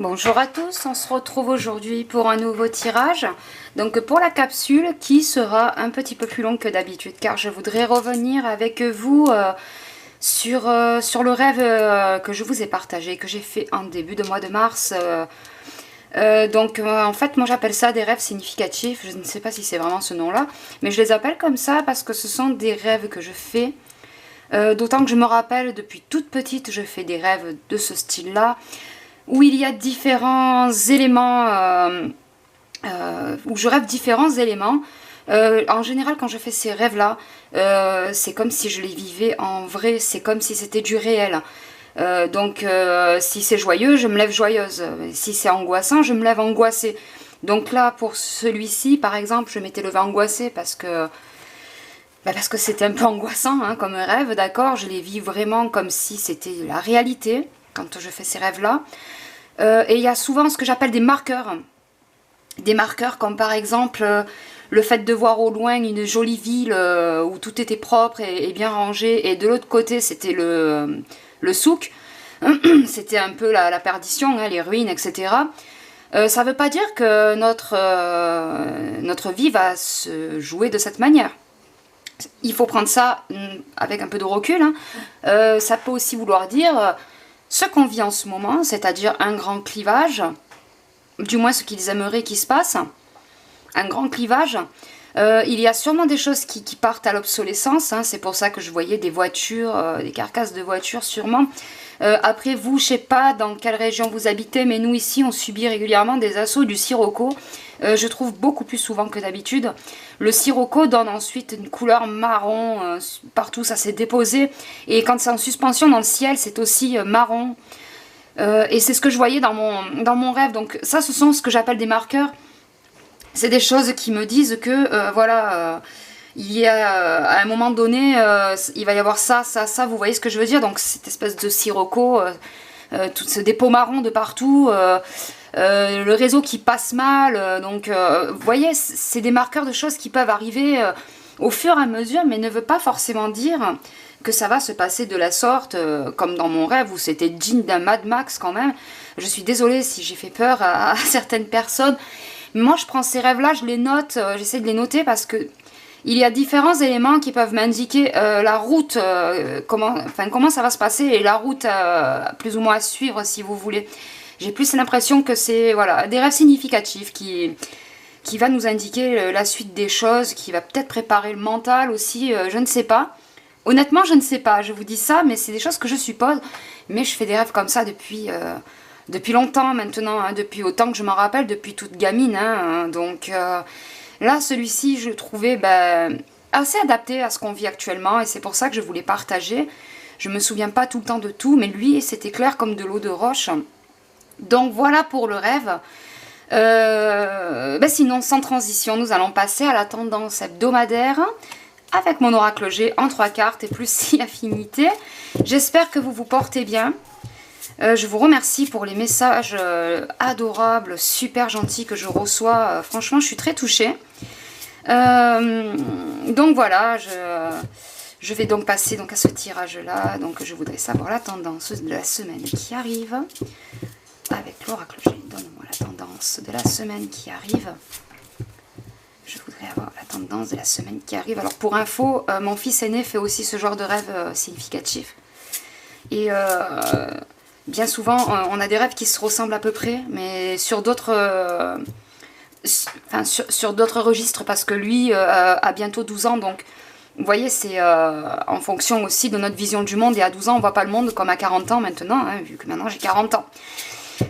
Bonjour à tous, on se retrouve aujourd'hui pour un nouveau tirage. Donc pour la capsule qui sera un petit peu plus longue que d'habitude car je voudrais revenir avec vous sur le rêve que je vous ai partagé, que j'ai fait en début de mois de mars. En fait moi j'appelle ça des rêves significatifs, je ne sais pas si c'est vraiment ce nom là, mais je les appelle comme ça parce que ce sont des rêves que je fais. D'autant que je me rappelle depuis toute petite je fais des rêves de ce style là, où il y a différents éléments, où je rêve différents éléments. En général, quand je fais ces rêves-là, c'est comme si je les vivais en vrai, c'est comme si c'était du réel. Si c'est joyeux, je me lève joyeuse. Si c'est angoissant, je me lève angoissée. Donc là, pour celui-ci, par exemple, je m'étais levée angoissée parce que c'était un peu angoissant hein, comme rêve, d'accord. Je les vis vraiment comme si c'était la réalité quand je fais ces rêves-là. Et il y a souvent ce que j'appelle des marqueurs. Des marqueurs comme par exemple le fait de voir au loin une jolie ville où tout était propre et bien rangé. Et de l'autre côté, c'était le souk. C'était un peu la perdition, hein, les ruines, etc. Ça ne veut pas dire que notre vie va se jouer de cette manière. Il faut prendre ça avec un peu de recul. Hein. Ça peut aussi vouloir dire ce qu'on vit en ce moment, c'est-à-dire un grand clivage, du moins ce qu'ils aimeraient qu'il se passe, un grand clivage. Il y a sûrement des choses qui partent à l'obsolescence, hein, c'est pour ça que je voyais des voitures, des carcasses de voitures sûrement. Après vous, je sais pas dans quelle région vous habitez, mais nous ici on subit régulièrement des assauts du sirocco. Je trouve beaucoup plus souvent que d'habitude. Le sirocco donne ensuite une couleur marron, partout ça s'est déposé. Et quand c'est en suspension dans le ciel, c'est aussi marron. Et c'est ce que je voyais dans mon rêve. Donc ça, ce sont ce que j'appelle des marqueurs. C'est des choses qui me disent que, il y a, à un moment donné, il va y avoir ça, ça, ça, vous voyez ce que je veux dire. Donc cette espèce de sirocco, tout ce dépôt marron de partout, le réseau qui passe mal, vous voyez, c'est des marqueurs de choses qui peuvent arriver au fur et à mesure, mais ne veut pas forcément dire que ça va se passer de la sorte, comme dans mon rêve où c'était digne d'un Mad Max quand même. Je suis désolée si j'ai fait peur à certaines personnes. Moi je prends ces rêves-là, je les note, j'essaie de les noter parce que il y a différents éléments qui peuvent m'indiquer la route, comment ça va se passer et la route plus ou moins à suivre si vous voulez. J'ai plus l'impression que c'est voilà, des rêves significatifs qui va nous indiquer la suite des choses, qui va peut-être préparer le mental aussi, je ne sais pas. Honnêtement, je ne sais pas, je vous dis ça, mais c'est des choses que je suppose. Mais je fais des rêves comme ça depuis longtemps maintenant, hein, depuis autant que je m'en rappelle, depuis toute gamine. Hein, là, celui-ci, je le trouvais assez adapté à ce qu'on vit actuellement et c'est pour ça que je voulais partager. Je me souviens pas tout le temps de tout, mais lui, c'était clair comme de l'eau de roche. Donc voilà pour le rêve. Sinon, sans transition, nous allons passer à la tendance hebdomadaire avec mon oracle G en 3 cartes et plus 6 affinités. J'espère que vous vous portez bien. Je vous remercie pour les messages adorables, super gentils que je reçois. Franchement, je suis très touchée. Donc voilà, je vais donc passer à ce tirage-là. Donc je voudrais savoir la tendance de la semaine qui arrive. Avec l'oracle G, donne-moi la tendance de la semaine qui arrive. Je voudrais avoir la tendance de la semaine qui arrive. Alors pour info, mon fils aîné fait aussi ce genre de rêve significatif. Et bien souvent, on a des rêves qui se ressemblent à peu près, mais sur d'autres sur d'autres registres, parce que lui a bientôt 12 ans, donc vous voyez, c'est en fonction aussi de notre vision du monde, et à 12 ans, on ne voit pas le monde comme à 40 ans maintenant, hein, vu que maintenant j'ai 40 ans.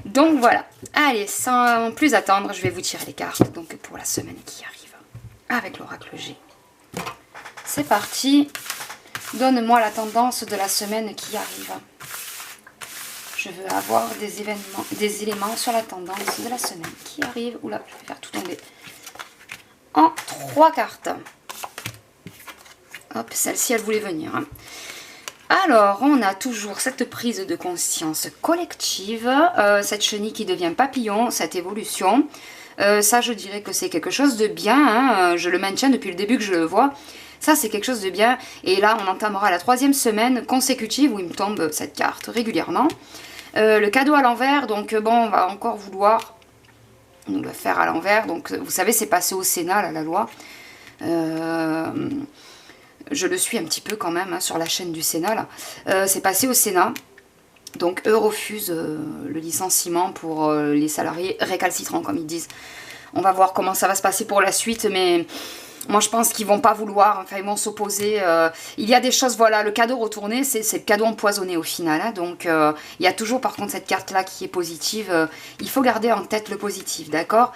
Donc voilà, allez, sans plus attendre, je vais vous tirer les cartes donc pour la semaine qui arrive, avec l'oracle G. C'est parti, donne-moi la tendance de la semaine qui arrive. Je veux avoir des éléments sur la tendance de la semaine qui arrive. Oula, je vais faire tout tomber. En 3 cartes. Hop, celle-ci, elle voulait venir. Hein. Alors, on a toujours cette prise de conscience collective, cette chenille qui devient papillon, cette évolution. Ça, je dirais que c'est quelque chose de bien. Hein. Je le maintiens depuis le début que je le vois. Ça, c'est quelque chose de bien. Et là, on entamera la 3e semaine consécutive où il me tombe cette carte régulièrement. Le cadeau à l'envers, donc bon, on va encore vouloir nous le faire à l'envers. Donc vous savez, c'est passé au Sénat, là, la loi. Je le suis un petit peu quand même, hein, sur la chaîne du Sénat, là. C'est passé au Sénat. Donc eux refusent le licenciement pour les salariés récalcitrants, comme ils disent. On va voir comment ça va se passer pour la suite, mais moi je pense qu'ils vont pas vouloir, enfin ils vont s'opposer. Il y a des choses, voilà, le cadeau retourné, c'est le cadeau empoisonné au final. Hein, donc il y a toujours par contre cette carte-là qui est positive. Il faut garder en tête le positif, d'accord?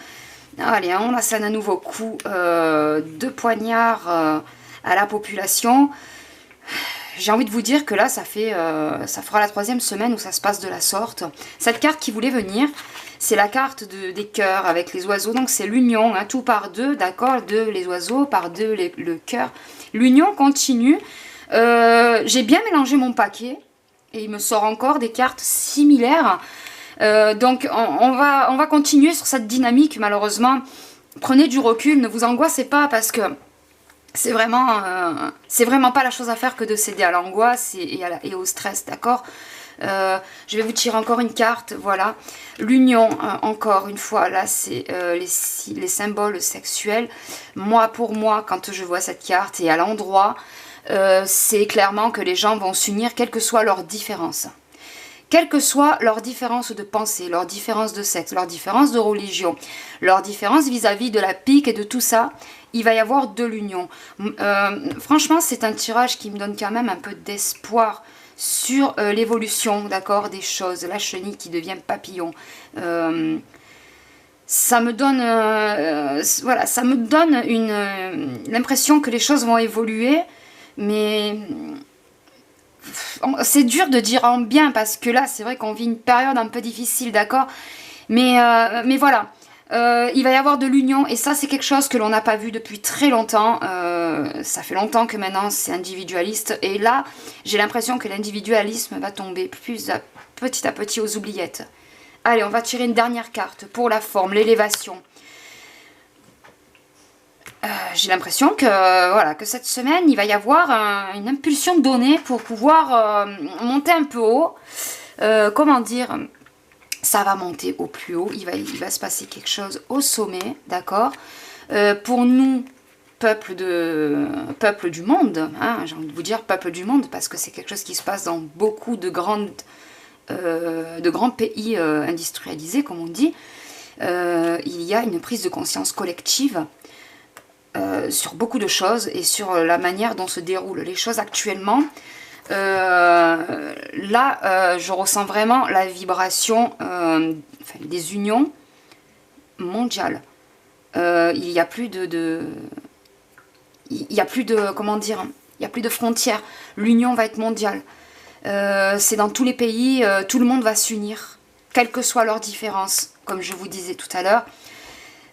Allez, on assène un nouveau coup de poignard à la population. J'ai envie de vous dire que là, ça fera la 3e semaine où ça se passe de la sorte. Cette carte qui voulait venir, c'est la carte des cœurs avec les oiseaux. Donc c'est l'union, hein, tout par deux, d'accord, les oiseaux, par deux le cœur. L'union continue. J'ai bien mélangé mon paquet et il me sort encore des cartes similaires. Donc on va continuer sur cette dynamique, malheureusement. Prenez du recul, ne vous angoissez pas parce que c'est vraiment pas la chose à faire que de céder à l'angoisse et au stress, d'accord? Je vais vous tirer encore une carte, voilà. L'union, encore une fois, là c'est les symboles sexuels. Moi, pour moi, quand je vois cette carte et à l'endroit, c'est clairement que les gens vont s'unir, quelles que soient leurs différences. Quelle que soit leur différence de pensée, leur différence de sexe, leur différence de religion, leur différence vis-à-vis de la pique et de tout ça, il va y avoir de l'union. Franchement, c'est un tirage qui me donne quand même un peu d'espoir sur l'évolution, d'accord, des choses. La chenille qui devient papillon. Ça me donne, voilà, ça me donne l'impression que les choses vont évoluer, mais c'est dur de dire en bien parce que là, c'est vrai qu'on vit une période un peu difficile, d'accord, mais voilà. Il va y avoir de l'union et ça c'est quelque chose que l'on n'a pas vu depuis très longtemps. Ça fait longtemps que maintenant c'est individualiste et là j'ai l'impression que l'individualisme va tomber petit à petit aux oubliettes. Allez, on va tirer une dernière carte pour la forme, l'élévation. J'ai l'impression que, voilà, que cette semaine il va y avoir une impulsion donnée pour pouvoir monter un peu haut. Comment dire ? Ça va monter au plus haut, il va se passer quelque chose au sommet, d'accord. Pour nous, peuple du monde, hein, j'ai envie de vous dire peuple du monde, parce que c'est quelque chose qui se passe dans beaucoup de grands pays industrialisés, comme on dit. Il y a une prise de conscience collective sur beaucoup de choses et sur la manière dont se déroulent les choses actuellement. Là, je ressens vraiment la vibration des unions mondiales. Il n'y a plus comment dire, il n'y a plus de frontières. L'union va être mondiale. C'est dans tous les pays, tout le monde va s'unir, quelles que soient leurs différences, comme je vous disais tout à l'heure.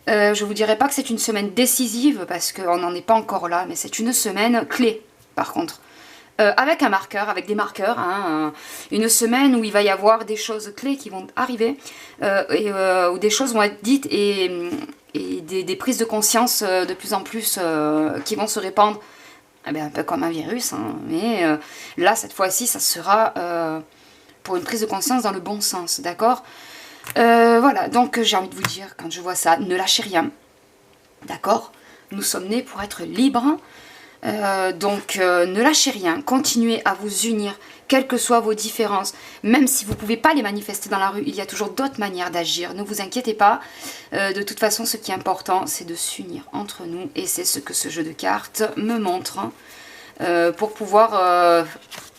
Je ne vous dirai pas que c'est une semaine décisive, parce qu'on n'en est pas encore là, mais c'est une semaine clé, par contre. Avec un marqueur, avec des marqueurs, hein, une semaine où il va y avoir des choses clés qui vont arriver, où des choses vont être dites et des prises de conscience de plus en plus qui vont se répandre, eh bien, un peu comme un virus, hein, mais là, cette fois-ci, ça sera pour une prise de conscience dans le bon sens, d'accord? Voilà, donc j'ai envie de vous dire, quand je vois ça, ne lâchez rien, d'accord? Nous sommes nés pour être libres. Donc ne lâchez rien, continuez à vous unir, quelles que soient vos différences, même si vous ne pouvez pas les manifester dans la rue, il y a toujours d'autres manières d'agir, ne vous inquiétez pas, de toute façon ce qui est important c'est de s'unir entre nous et c'est ce que ce jeu de cartes me montre, hein, pour pouvoir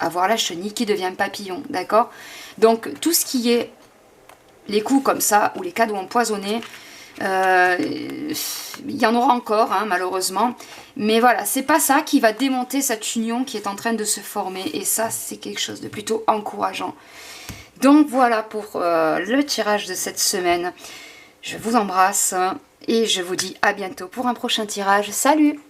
avoir la chenille qui devient papillon, d'accord? Donc tout ce qui est les coups comme ça ou les cadeaux empoisonnés, il y en aura encore, hein, malheureusement, mais voilà, c'est pas ça qui va démonter cette union qui est en train de se former, et ça c'est quelque chose de plutôt encourageant. Donc voilà pour le tirage de cette semaine. Je vous embrasse et je vous dis à bientôt pour un prochain tirage. Salut!